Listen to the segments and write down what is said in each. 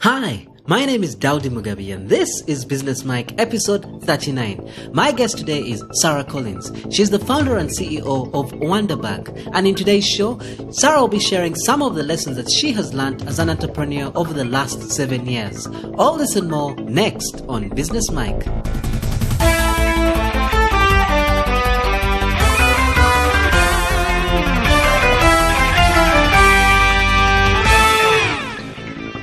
Hi, my name is Daudi Mugabe and this is Business Mike episode 39. My guest today is Sarah Collins. She's the founder and CEO of Wonderbag. And in today's show, Sarah will be sharing some of the lessons that she has learned as an entrepreneur over the last 7 years. All this and more next on Business Mike.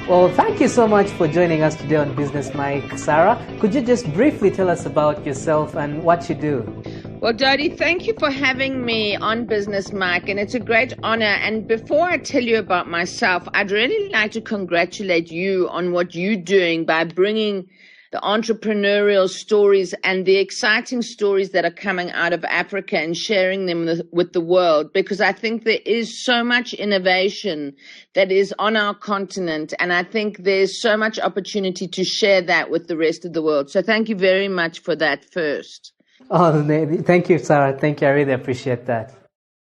Well, thank you so much for joining us today on Business Mike. Sarah, could you just briefly tell us about yourself and what you do? Well, Dodie, thank you for having me on Business Mike, and it's a great honor. And before I tell you about myself, I'd really like to congratulate you on what you're doing by bringing the entrepreneurial stories and the exciting stories that are coming out of Africa and sharing them with the world, because I think there is so much innovation that is on our continent, and I think there's so much opportunity to share that with the rest of the world. So thank you very much for that first. Oh, thank you, Sarah. Thank you. I really appreciate that.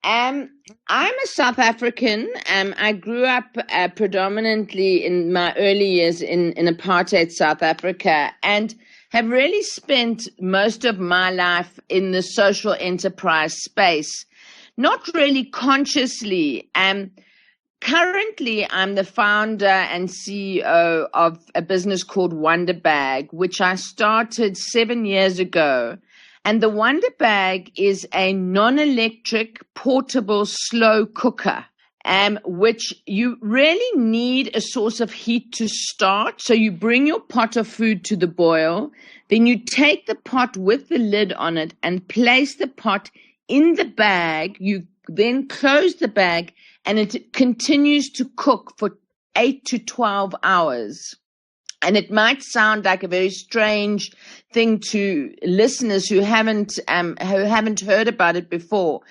I'm a South African. I grew up predominantly in my early years in apartheid South Africa and have really spent most of my life in the social enterprise space, not really consciously. Currently, I'm the founder and CEO of a business called Wonderbag, which I started 7 years ago. And the Wonderbag is a non-electric, portable, slow cooker, which you really need a source of heat to start. So you bring your pot of food to the boil, then you take the pot with the lid on it and place the pot in the bag. You then close the bag and it continues to cook for 8 to 12 hours. And it might sound like a very strange thing to listeners who haven't heard about it before,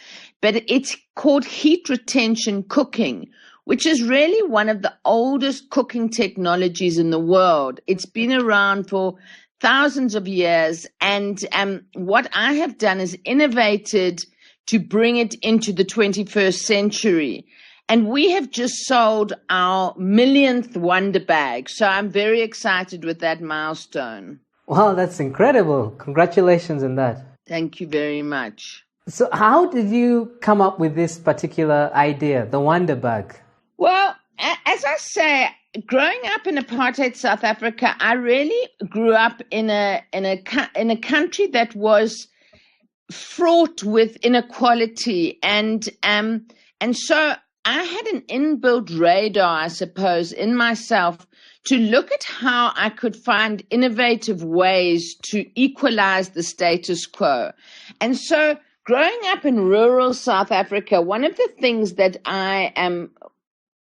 but it's called heat retention cooking, which is really one of the oldest cooking technologies in the world. It's been around for thousands of years, and what I have done is innovated to bring it into the 21st century. And we have just sold our millionth Wonderbag. So I'm very excited with that milestone. Wow, that's incredible. Congratulations on that. Thank you very much. So how did you come up with this particular idea, the Wonderbag? Well, as I say, growing up in apartheid South Africa, I really grew up in a country that was fraught with inequality. And so I had an inbuilt radar, I suppose, in myself to look at how I could find innovative ways to equalize the status quo. And so growing up in rural South Africa, one of the things that I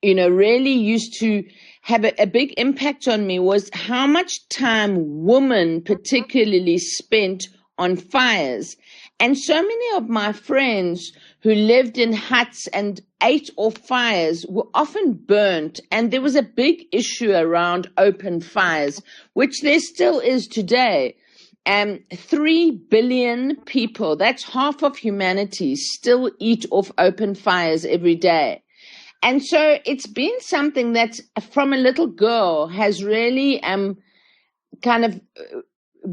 really used to have a big impact on me was how much time women particularly spent on fires. And so many of my friends who lived in huts and ate off fires were often burnt. And there was a big issue around open fires, which there still is today. 3 billion people, that's half of humanity, still eat off open fires every day. And so it's been something that from a little girl has really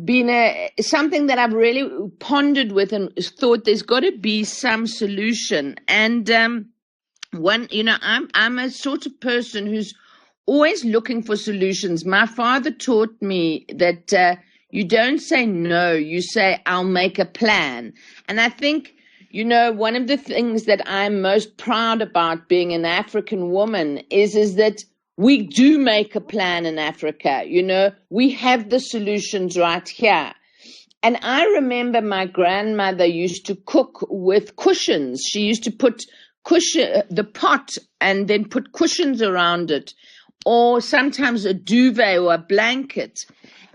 been something that I've really pondered with and thought there's got to be some solution. And I'm a sort of person who's always looking for solutions. My father taught me that you don't say no, you say I'll make a plan. And I think one of the things that I'm most proud about being an African woman is that we do make a plan in Africa. We have the solutions right here. And I remember my grandmother used to cook with cushions. She used to put the pot and then put cushions around it, or sometimes a duvet or a blanket.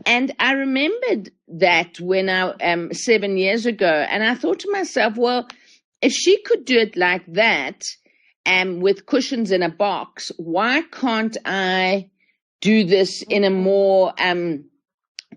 And I remembered that when 7 years ago, and I thought to myself, well, if she could do it like that, with cushions in a box, why can't I do this in a more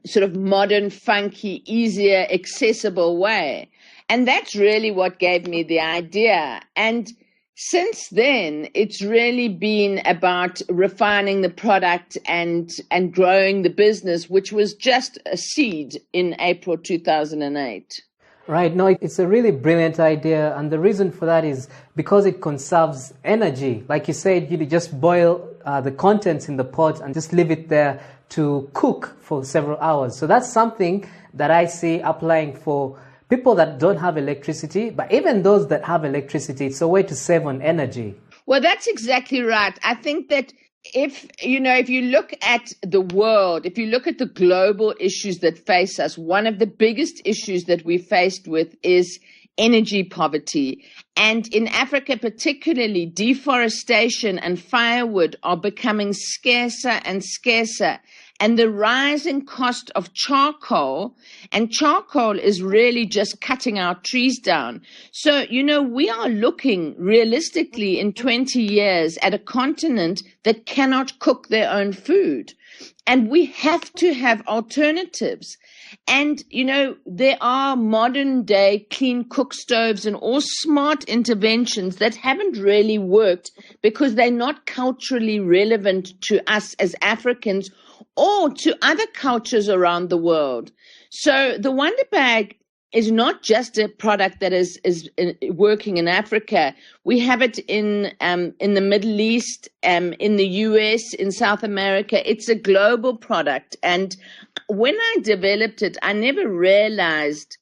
sort of modern, funky, easier, accessible way? And that's really what gave me the idea. And Since then, it's really been about refining the product and growing the business, which was just a seed in April 2008. Right. No, it's a really brilliant idea. And the reason for that is because it conserves energy. Like you said, you just boil the contents in the pot and just leave it there to cook for several hours. So that's something that I see applying for people that don't have electricity, but even those that have electricity, it's a way to save on energy. Well, that's exactly right. I think that if you look at the world, if you look at the global issues that face us, one of the biggest issues that we're faced with is energy poverty. And in Africa, particularly, deforestation and firewood are becoming scarcer and scarcer. And the rising cost of charcoal, and charcoal is really just cutting our trees down. So, we are looking realistically in 20 years at a continent that cannot cook their own food. And we have to have alternatives. And, there are modern day clean cook stoves and all smart interventions that haven't really worked because they're not culturally relevant to us as Africans or to other cultures around the world. So the Wonderbag is not just a product that is working in Africa. We have it in the Middle East, in the US, in South America. It's a global product. And when I developed it, I never realized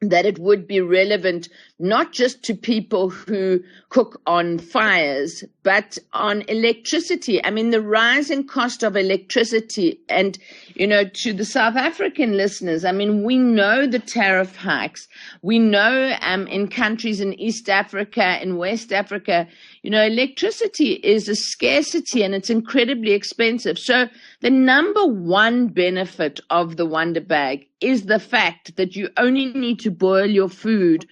that it would be relevant not just to people who cook on fires, but on electricity. I mean, the rising cost of electricity and, to the South African listeners, I mean, we know the tariff hikes. We know in countries in East Africa, in West Africa, electricity is a scarcity and it's incredibly expensive. So the number one benefit of the Wonderbag is the fact that you only need to boil your food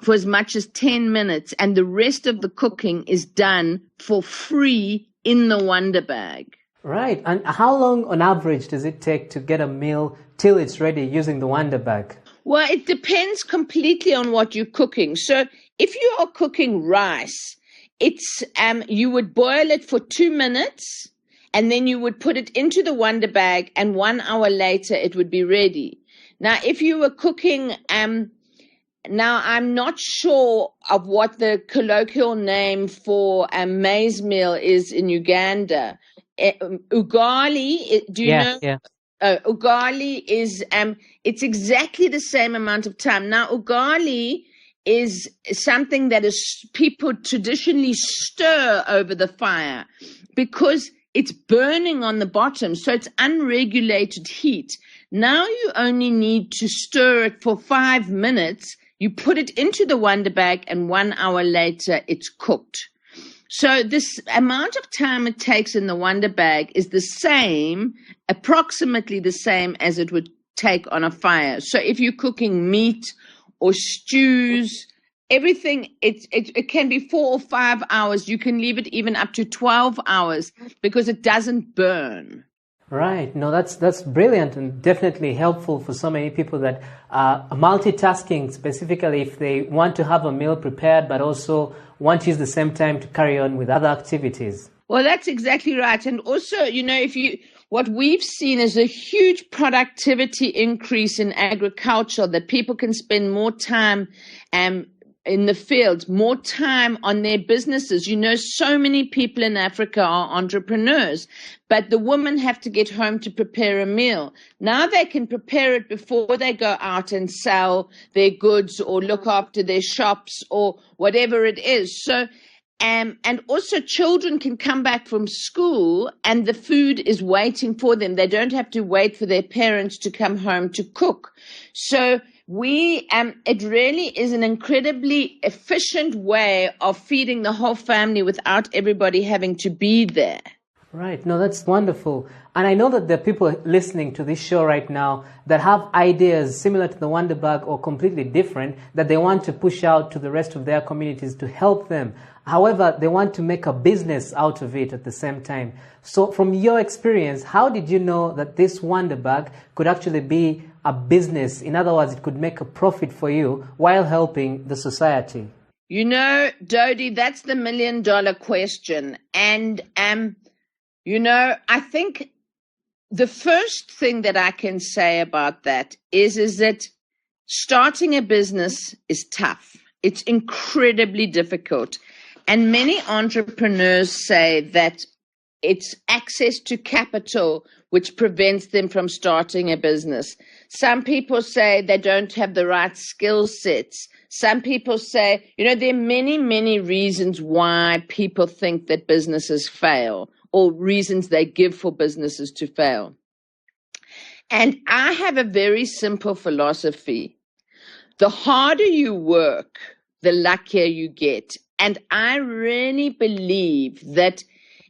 for as much as 10 minutes and the rest of the cooking is done for free in the Wonderbag. Right. And how long on average does it take to get a meal till it's ready using the Wonderbag? Well, it depends completely on what you're cooking. So if you are cooking rice, it's you would boil it for 2 minutes and then you would put it into the Wonderbag and 1 hour later it would be ready. Now, if you were cooking, now I'm not sure of what the colloquial name for maize meal is in Uganda. Ugali, do you know? Yeah. Ugali is, it's exactly the same amount of time. Now, ugali is something that is people traditionally stir over the fire because it's burning on the bottom, so it's unregulated heat. Now you only need to stir it for 5 minutes. You put it into the Wonderbag and 1 hour later it's cooked. So this amount of time it takes in the Wonderbag is the same, approximately the same as it would take on a fire. So if you're cooking meat or stews, everything, it can be 4 or 5 hours. You can leave it even up to 12 hours because it doesn't burn. Right. No, that's brilliant and definitely helpful for so many people that are multitasking, specifically if they want to have a meal prepared but also want to use the same time to carry on with other activities. Well, that's exactly right. And also, what we've seen is a huge productivity increase in agriculture, that people can spend more time in the fields, more time on their businesses. So many people in Africa are entrepreneurs, but the women have to get home to prepare a meal. Now they can prepare it before they go out and sell their goods or look after their shops or whatever it is. So, and also children can come back from school and the food is waiting for them. They don't have to wait for their parents to come home to cook. So it really is an incredibly efficient way of feeding the whole family without everybody having to be there. Right. No, that's wonderful. And I know that there are people listening to this show right now that have ideas similar to the Wonderbag or completely different that they want to push out to the rest of their communities to help them. However, they want to make a business out of it at the same time. So from your experience, how did you know that this Wonderbag could actually be a business? In other words, it could make a profit for you while helping the society? Dodie, that's the $1 million question. And, I think the first thing that I can say about that is that starting a business is tough. It's incredibly difficult. And many entrepreneurs say that it's access to capital which prevents them from starting a business. Some people say they don't have the right skill sets. Some people say, there are many, many reasons why people think that businesses fail, or reasons they give for businesses to fail. And I have a very simple philosophy. The harder you work, the luckier you get. And I really believe that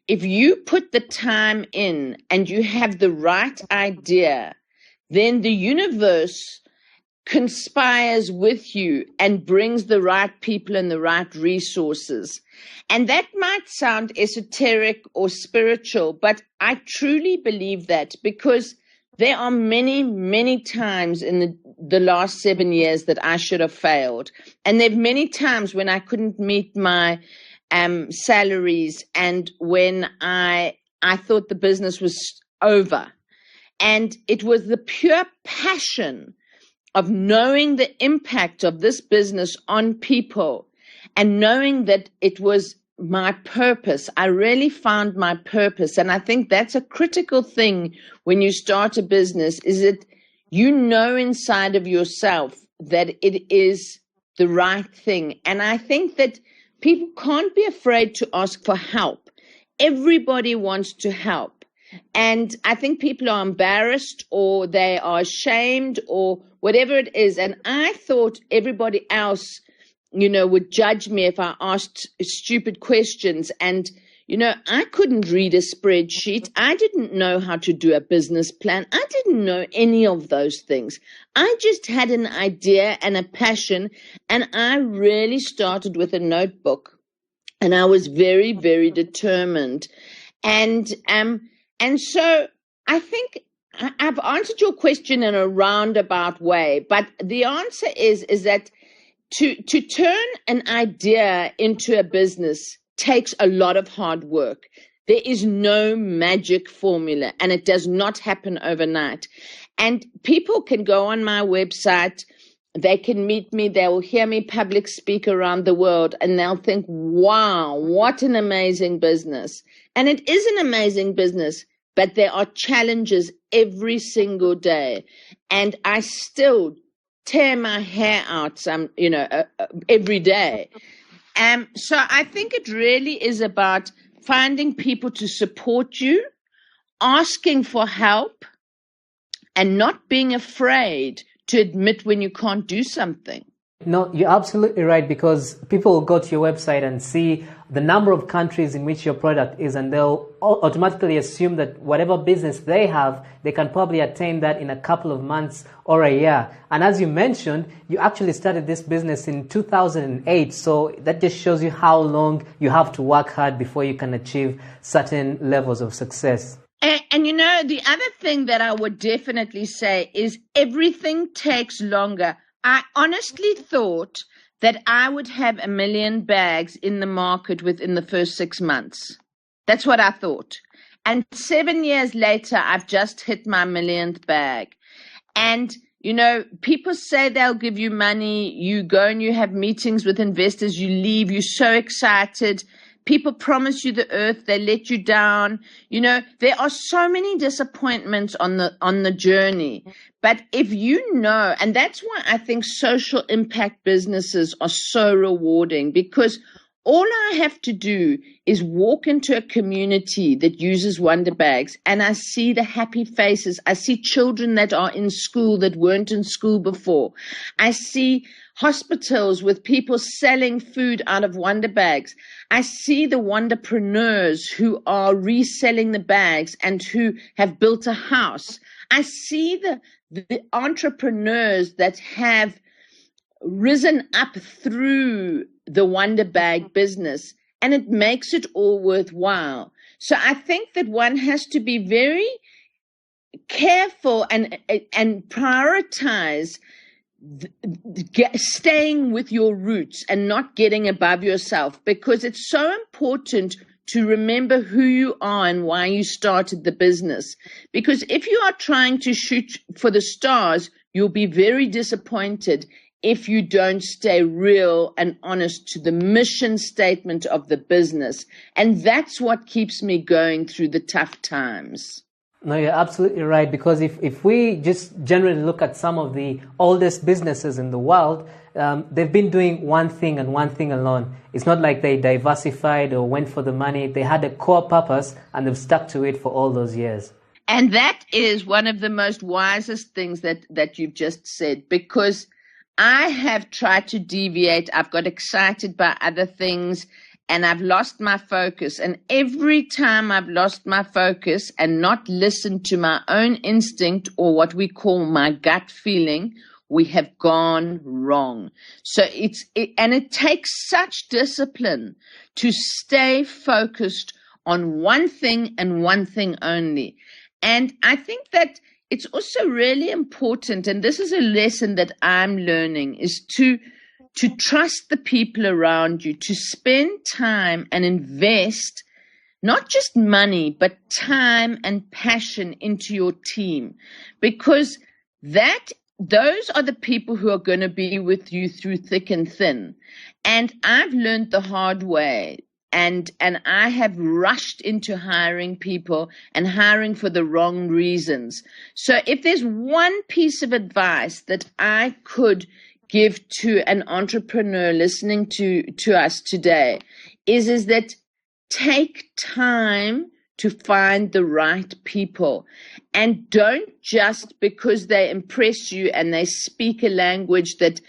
if you put the time in and you have the right idea, then the universe conspires with you and brings the right people and the right resources. And that might sound esoteric or spiritual, but I truly believe that, because there are many, many times in the last 7 years that I should have failed. And there are many times when I couldn't meet my salaries, and when I thought the business was over. And it was the pure passion of knowing the impact of this business on people and knowing that it was my purpose. I really found my purpose. And I think that's a critical thing when you start a business, is that inside of yourself that it is the right thing. And I think that people can't be afraid to ask for help. Everybody wants to help. And I think people are embarrassed, or they are ashamed, or whatever it is. And I thought everybody else, would judge me if I asked stupid questions. And, I couldn't read a spreadsheet. I didn't know how to do a business plan. I didn't know any of those things. I just had an idea and a passion. And I really started with a notebook. And I was very, very determined. And so I think I've answered your question in a roundabout way, but the answer is that to turn an idea into a business takes a lot of hard work. There is no magic formula, and it does not happen overnight. And people can go on my website, they can meet me, they will hear me public speak around the world, and they'll think, wow, what an amazing business. And it is an amazing business, but there are challenges every single day. And I still tear my hair out every day. So I think it really is about finding people to support you, asking for help, and not being afraid to admit when you can't do something. No, you're absolutely right, because people will go to your website and see the number of countries in which your product is, and they'll automatically assume that whatever business they have, they can probably attain that in a couple of months or a year. And as you mentioned, you actually started this business in 2008, so that just shows you how long you have to work hard before you can achieve certain levels of success. And the other thing that I would definitely say is everything takes longer. I honestly thought that I would have 1 million bags in the market within the first 6 months. That's what I thought. And 7 years later, I've just hit my 1,000,000th bag. And, people say they'll give you money. You go and you have meetings with investors. You leave. You're so excited. People promise you the earth, they let you down. There are so many disappointments on the journey. But if and that's why I think social impact businesses are so rewarding, because all I have to do is walk into a community that uses Wonderbags, and I see the happy faces. I see children that are in school that weren't in school before. I see hospitals with people selling food out of Wonderbags. I see the Wonderpreneurs who are reselling the bags and who have built a house. I see the entrepreneurs that have risen up through the Wonderbag business, and it makes it all worthwhile. So I think that one has to be very careful and prioritize staying with your roots and not getting above yourself, because it's so important to remember who you are and why you started the business. Because if you are trying to shoot for the stars, you'll be very disappointed if you don't stay real and honest to the mission statement of the business. And that's what keeps me going through the tough times. No, you're absolutely right, because if we just generally look at some of the oldest businesses in the world, they've been doing one thing and one thing alone. It's not like they diversified or went for the money. They had a core purpose and they've stuck to it for all those years. And that is one of the most wisest things that you've just said, because I have tried to deviate. I've got excited by other things and I've lost my focus. And every time I've lost my focus and not listened to my own instinct, or what we call my gut feeling, we have gone wrong. So it takes such discipline to stay focused on one thing and one thing only. And I think that it's also really important, and this is a lesson that I'm learning, is to trust the people around you, to spend time and invest not just money, but time and passion into your team, because those are the people who are going to be with you through thick and thin. And I've learned the hard way. And I have rushed into hiring people and hiring for the wrong reasons. So if there's one piece of advice that I could give to an entrepreneur listening to us today, is that take time to find the right people. And don't just because they impress you and they speak a language that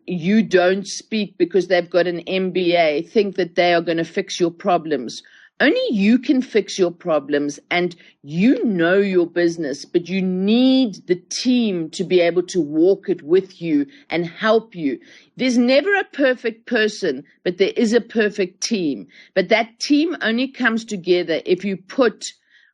you don't speak because they've got an MBA, think that they are going to fix your problems. Only you can fix your problems, and you know your business, but you need the team to be able to walk it with you and help you. There's never a perfect person, but there is a perfect team. But that team only comes together if you put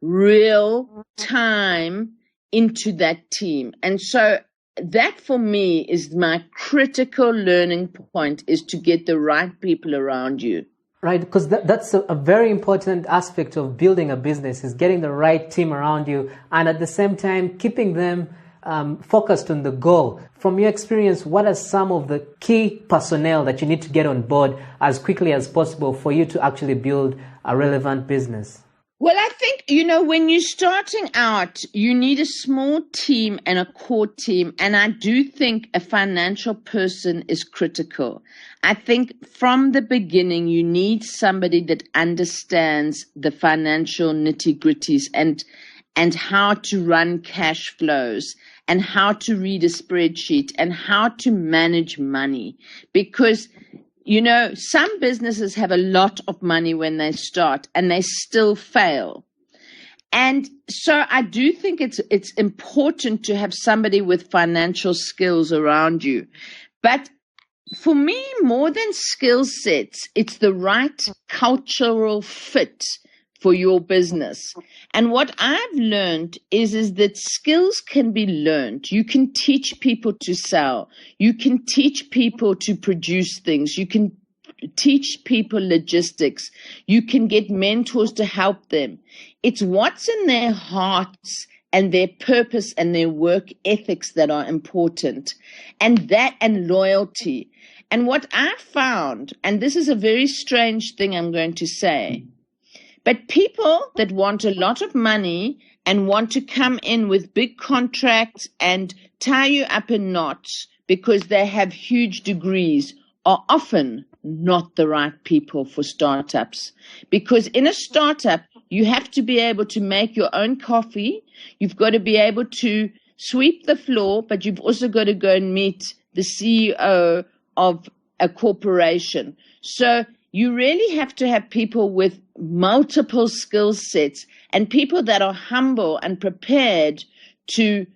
real time into that team. And so that for me is my critical learning point, is to get the right people around you. Right, because that's a very important aspect of building a business, is getting the right team around you and at the same time keeping them focused on the goal. From your experience, what are some of the key personnel that you need to get on board as quickly as possible for you to actually build a relevant business? Well, I think, when you're starting out, you need a small team and a core team. And I do think a financial person is critical. I think from the beginning, you need somebody that understands the financial nitty-gritties and how to run cash flows and how to read a spreadsheet and how to manage money. Because some businesses have a lot of money when they start and they still fail. And so I do think it's important to have somebody with financial skills around you. But for me, more than skill sets, it's the right cultural fit for your business. And what I've learned is that skills can be learned. You can teach people to sell. You can teach people to produce things. You can teach people logistics. You can get mentors to help them. It's what's in their hearts and their purpose and their work ethics that are important, and loyalty. And what I found, and this is a very strange thing I'm going to say, but people that want a lot of money and want to come in with big contracts and tie you up in knots because they have huge degrees are often not the right people for startups. Because in a startup, you have to be able to make your own coffee. You've got to be able to sweep the floor, but you've also got to go and meet the CEO of a corporation. So you really have to have people with multiple skill sets and people that are humble and prepared to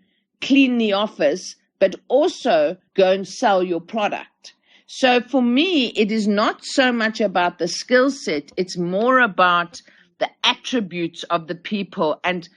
clean the office, but also go and sell your product. So for me, it is not so much about the skill set. It's more about the attributes of the people and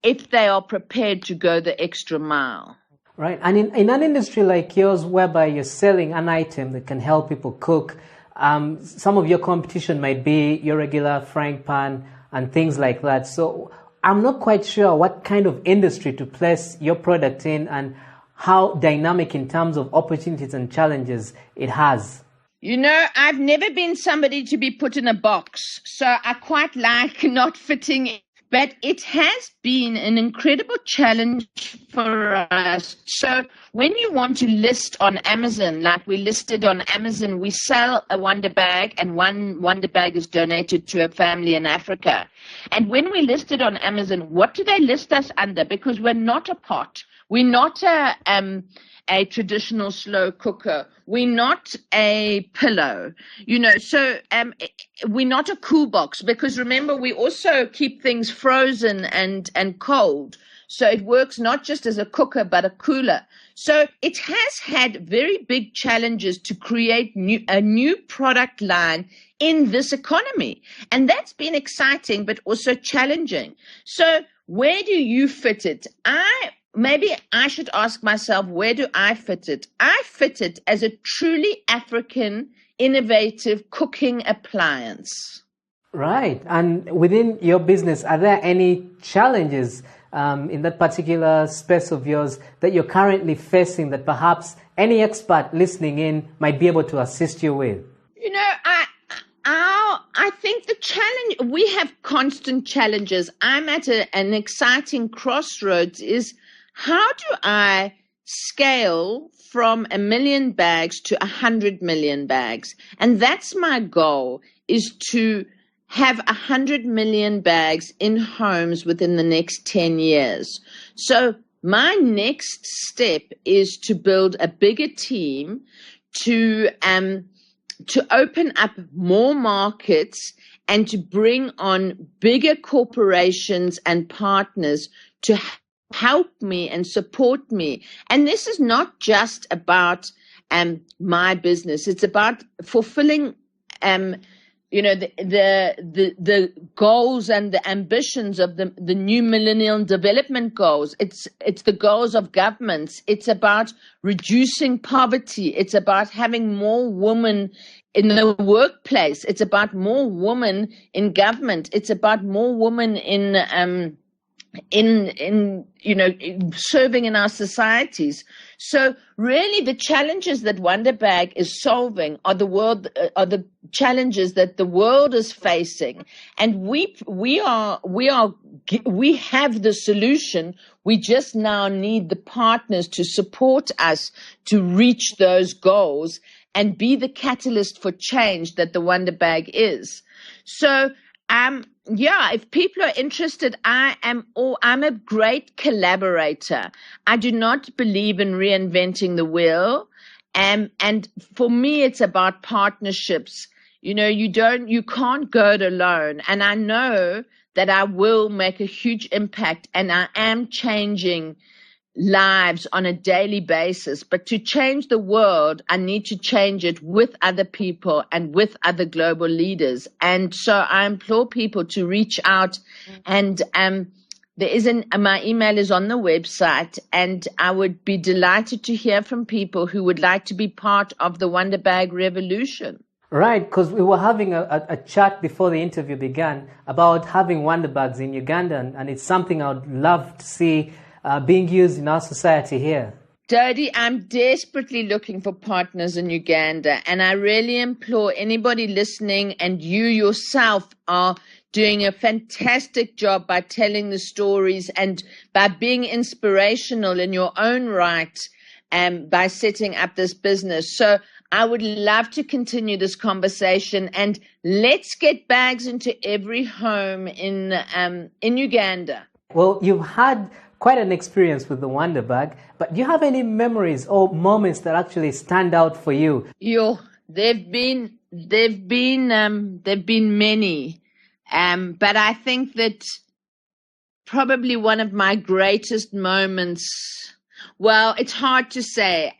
if they are prepared to go the extra mile. Right. And in an industry like yours, whereby you're selling an item that can help people cook, some of your competition might be your regular frying pan and things like that. So I'm not quite sure what kind of industry to place your product in and how dynamic in terms of opportunities and challenges it has. You know, I've never been somebody to be put in a box, so I quite like not fitting in. But it has been an incredible challenge for us. So when you want to list on Amazon, like we listed on Amazon, we sell a Wonderbag, and one Wonderbag is donated to a family in Africa. And when we listed on Amazon, what do they list us under? Because we're not a pot. We're not a traditional slow cooker. We're not a pillow, so we're not a cool box, because remember, we also keep things frozen and cold. So it works not just as a cooker, but a cooler. So it has had very big challenges to create a new product line in this economy. And that's been exciting, but also challenging. So where do you fit it? Maybe I should ask myself, where do I fit it? I fit it as a truly African, innovative cooking appliance. Right. And within your business, are there any challenges in that particular space of yours that you're currently facing that perhaps any expert listening in might be able to assist you with? I think the challenge, we have constant challenges. I'm at an exciting crossroads is, how do I scale from 1 million bags to 100 million bags? And that's my goal, is to have 100 million bags in homes within the next 10 years. So my next step is to build a bigger team, to open up more markets, and to bring on bigger corporations and partners to help me and support me. And this is not just about my business. It's about fulfilling the goals and the ambitions of the new Millennium Development Goals. It's the goals of governments. It's about reducing poverty. It's about having more women in the workplace. It's about more women in government. It's about more women in serving in our societies. So really the challenges that Wonderbag is solving are the challenges that the world is facing, and we have the solution. We just now need the partners to support us to reach those goals and be the catalyst for change that the Wonderbag is. So if people are interested, I'm a great collaborator. I do not believe in reinventing the wheel. And for me, it's about partnerships. You can't go it alone. And I know that I will make a huge impact, and I am changing lives on a daily basis. But to change the world, I need to change it with other people and with other global leaders. And so I implore people to reach out, and my email is on the website, and I would be delighted to hear from people who would like to be part of the Wonderbag revolution. Right, because we were having a chat before the interview began about having Wonderbags in Uganda, and it's something I would love to see being used in our society here. Dodie, I'm desperately looking for partners in Uganda, and I really implore anybody listening, and you yourself are doing a fantastic job by telling the stories and by being inspirational in your own right, by setting up this business. So I would love to continue this conversation, and let's get bags into every home in Uganda. Well, you've had quite an experience with the Wonderbag, but do you have any memories or moments that actually stand out for you? There've been many, but I think that probably one of my greatest moments. Well, it's hard to say.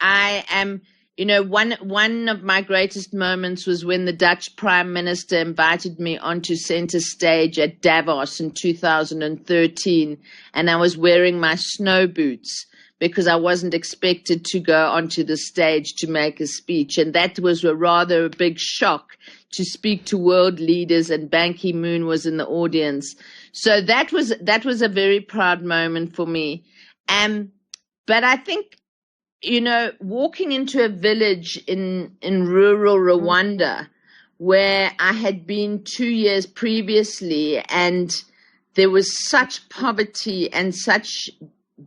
One of my greatest moments was when the Dutch Prime Minister invited me onto center stage at Davos in 2013, and I was wearing my snow boots because I wasn't expected to go onto the stage to make a speech. And that was a rather big shock to speak to world leaders, and Ban Ki-moon was in the audience. So that was a very proud moment for me. But I think, walking into a village in rural Rwanda where I had been 2 years previously, and there was such poverty and such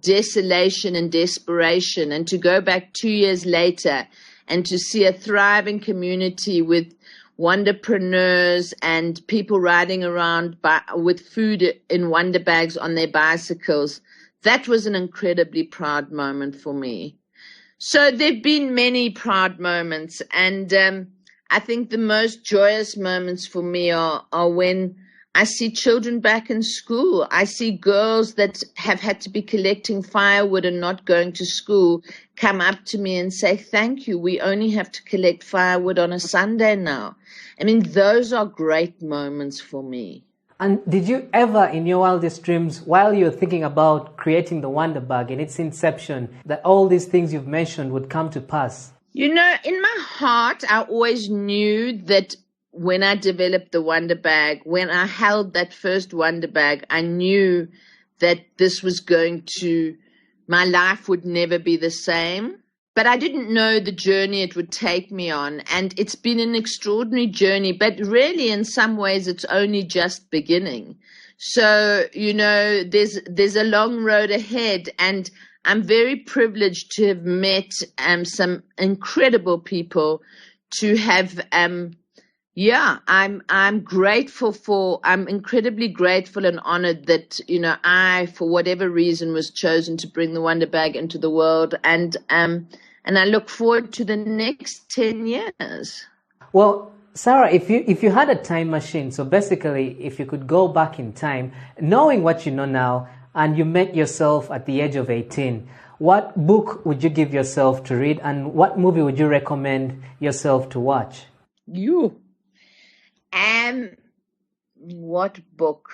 desolation and desperation, and to go back 2 years later and to see a thriving community with wonderpreneurs and people riding around with food in Wonderbags on their bicycles, that was an incredibly proud moment for me. So there've been many proud moments, and I think the most joyous moments for me are when I see children back in school. I see girls that have had to be collecting firewood and not going to school come up to me and say, "Thank you, we only have to collect firewood on a Sunday now." I mean, those are great moments for me. And did you ever, in your wildest dreams, while you're thinking about creating the Wonderbag in its inception, that all these things you've mentioned would come to pass? In my heart, I always knew that when I developed the Wonderbag, when I held that first Wonderbag, I knew that my life would never be the same. But I didn't know the journey it would take me on. And it's been an extraordinary journey, but really in some ways it's only just beginning. So, there's a long road ahead, and I'm very privileged to have met some incredible people, to have I'm incredibly grateful and honored that, I, for whatever reason, was chosen to bring the Wonderbag into the world. And I look forward to the next 10 years. Well, Sarah, if you had a time machine, so basically if you could go back in time, knowing what you know now, and you met yourself at the age of 18, what book would you give yourself to read, and what movie would you recommend yourself to watch? What book?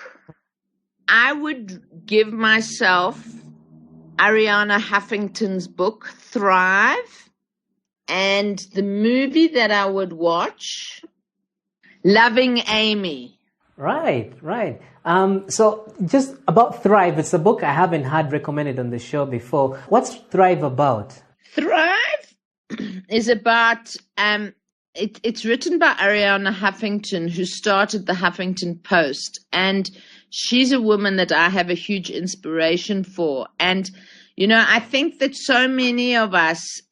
I would give myself Ariana Huffington's book, Thrive, and the movie that I would watch, Loving Amy. Right. So just about Thrive, it's a book I haven't had recommended on the show before. What's Thrive about? Thrive is about... It's written by Ariana Huffington, who started the Huffington Post, and she's a woman that I have a huge inspiration for. And, I think that so many of us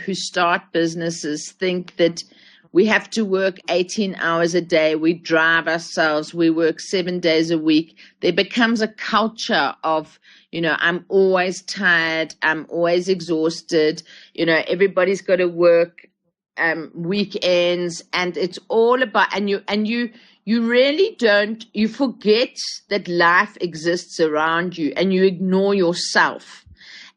who start businesses think that we have to work 18 hours a day, we drive ourselves, we work 7 days a week. There becomes a culture of, I'm always tired, I'm always exhausted, everybody's got to work weekends, and it's all about, and you really don't, you forget that life exists around you, and you ignore yourself.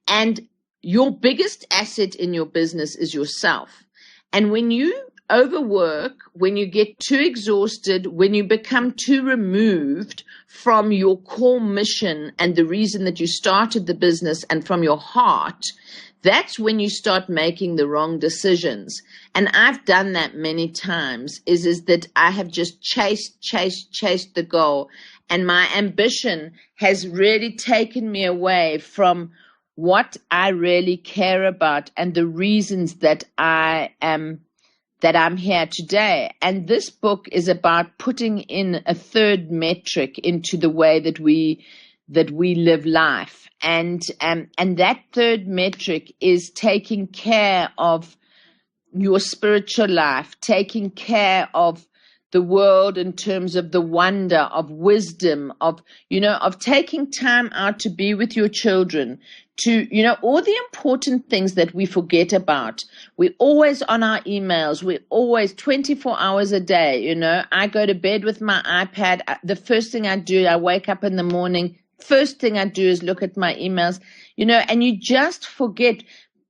And your biggest asset in your business is yourself. And when you overwork, when you get too exhausted, when you become too removed from your core mission and the reason that you started the business, and from your heart, that's when you start making the wrong decisions. And I've done that many times, is that I have just chased the goal. And my ambition has really taken me away from what I really care about and the reasons that I'm here today. And this book is about putting in a third metric into the way that we live life. And that third metric is taking care of your spiritual life, taking care of the world in terms of the wonder, of wisdom, of taking time out to be with your children, to, all the important things that we forget about. We're always on our emails. We're always 24 hours a day. I go to bed with my iPad. The first thing I do, I wake up in the morning, first thing I do is look at my emails, and you just forget.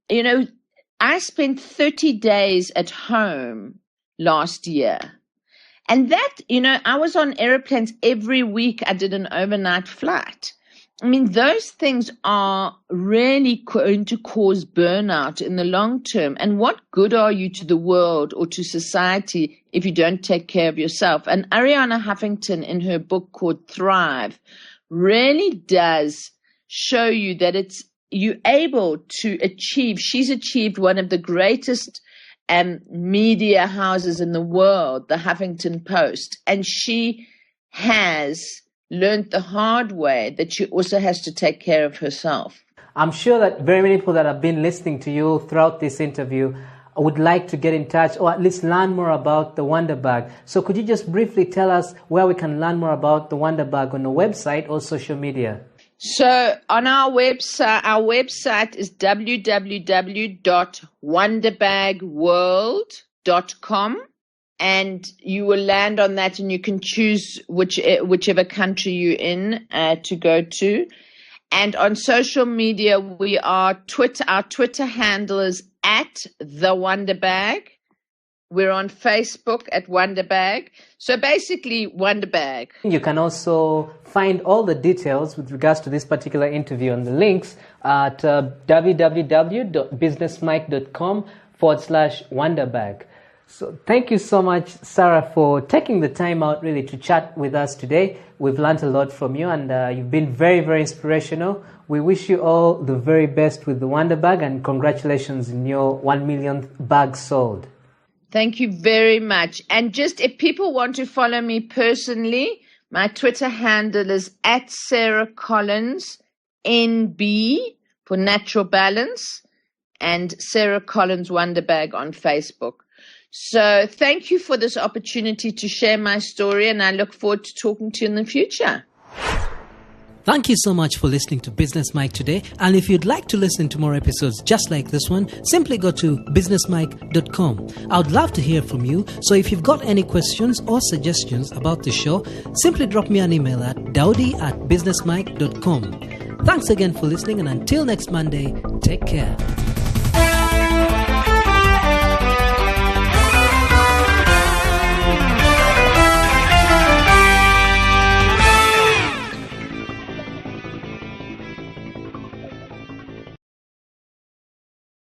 I spent 30 days at home last year. And that, I was on airplanes every week. I did an overnight flight. I mean, those things are really going to cause burnout in the long term. And what good are you to the world or to society if you don't take care of yourself? And Ariana Huffington, in her book called Thrive, really does show you that you're able to achieve. She's achieved one of the greatest media houses in the world, the Huffington Post. And she has learned the hard way that she also has to take care of herself. I'm sure that very many people that have been listening to you throughout this interview would like to get in touch or at least learn more about the Wonderbag. So could you just briefly tell us where we can learn more about the Wonderbag on the website or social media? So on our website is www.wonderbagworld.com, and you will land on that, and you can choose whichever country you're in to go to. And on social media, our Twitter handle is @the_Wonderbag. We're on Facebook at Wonderbag. So basically, Wonderbag. You can also find all the details with regards to this particular interview and the links at www.businessmike.com/Wonderbag. So thank you so much, Sarah, for taking the time out really to chat with us today. We've learned a lot from you, and you've been very, very inspirational. We wish you all the very best with the Wonderbag, and congratulations in your 1 millionth bag sold. Thank you very much. And just if people want to follow me personally, my Twitter handle is @SarahCollinsNB for Natural Balance, and Sarah Collins Wonderbag on Facebook. So thank you for this opportunity to share my story, and I look forward to talking to you in the future. Thank you so much for listening to Business Mike today. And if you'd like to listen to more episodes just like this one, simply go to businessmike.com. I would love to hear from you. So if you've got any questions or suggestions about the show, simply drop me an email at daudi@businessmike.com. Thanks again for listening, and until next Monday, take care.